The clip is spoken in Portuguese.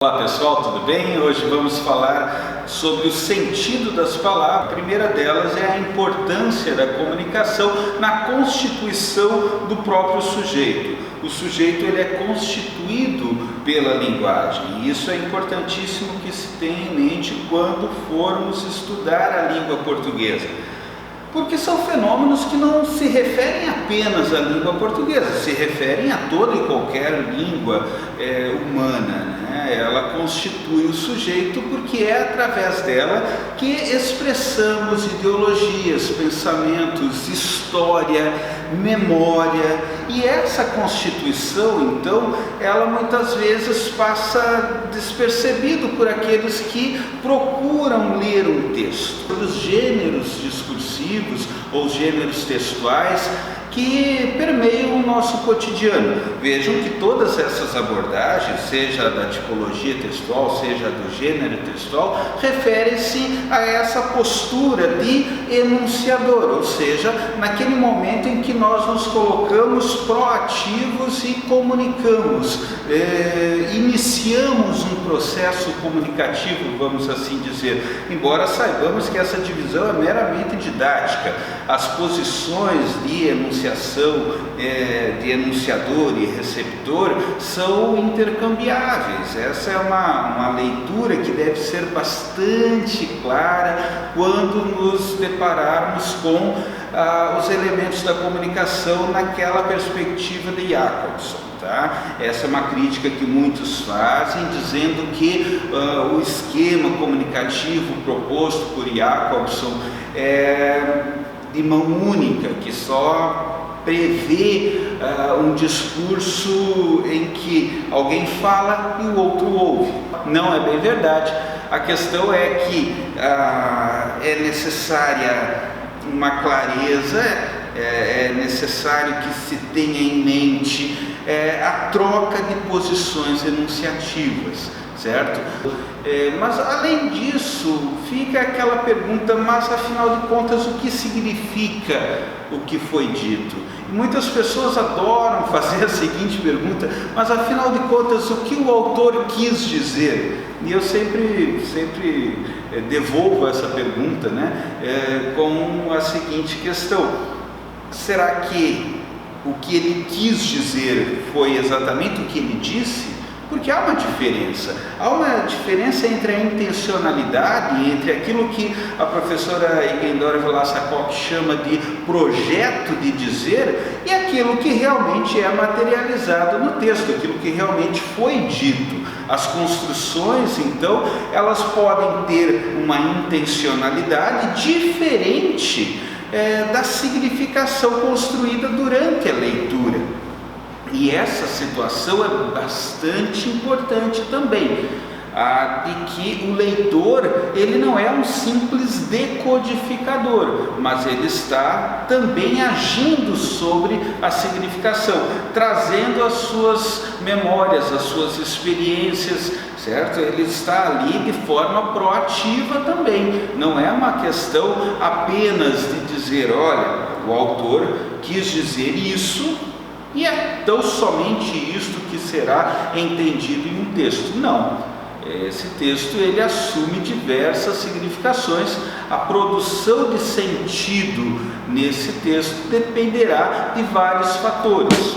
Olá pessoal, tudo bem? Hoje vamos falar sobre o sentido das palavras. A primeira delas é a importância da comunicação na constituição do próprio sujeito. O sujeito ele é constituído pela linguagem e isso é importantíssimo que se tenha em mente quando formos estudar a língua portuguesa. Porque são fenômenos que não se referem apenas à língua portuguesa, se referem a toda e qualquer língua humana, né? Ela constitui o sujeito porque é através dela que expressamos ideologias, pensamentos, história, memória. E essa constituição, então, ela muitas vezes passa despercebido por aqueles que procuram ler um texto. Os gêneros discursivos ou gêneros textuais que permeiam o nosso cotidiano. Vejam que todas essas abordagens, seja da tipologia textual, seja do gênero textual, referem-se a essa postura de enunciador, ou seja, naquele momento em que nós nos colocamos proativos e comunicamos, iniciamos um processo comunicativo, vamos assim dizer, embora saibamos que essa divisão é meramente didática. As posições de enunciação, de enunciador e receptor são intercambiáveis. Essa é uma leitura que deve ser bastante clara quando nos depararmos com os elementos da comunicação naquela perspectiva de Jacobson. Tá? Essa é uma crítica que muitos fazem, dizendo que o esquema comunicativo proposto por Jacobson é de mão única, que só prevê um discurso em que alguém fala e o outro ouve. Não é bem verdade. A questão é que é necessária uma clareza, é necessário que se tenha em mente a troca de posições enunciativas, certo? Mas além disso, fica aquela pergunta, mas afinal de contas o que significa o que foi dito? E muitas pessoas adoram fazer a seguinte pergunta, mas afinal de contas o que o autor quis dizer? E eu sempre devolvo essa pergunta, né, com a seguinte questão: será que o que ele quis dizer foi exatamente o que ele disse? Porque há uma diferença entre a intencionalidade, entre aquilo que a professora Igendora Vlasakov chama de projeto de dizer e aquilo que realmente é materializado no texto, aquilo que realmente foi dito. As construções, então, elas podem ter uma intencionalidade diferente da significação construída durante a leitura. E essa situação é bastante importante também, de que o leitor ele não é um simples decodificador, mas ele está também agindo sobre a significação, trazendo as suas memórias, as suas experiências, certo? Ele está ali de forma proativa também, não é uma questão apenas de dizer, olha, o autor quis dizer isso, e é tão somente isto que será entendido em um texto. Não, esse texto ele assume diversas significações. A produção de sentido nesse texto dependerá de vários fatores.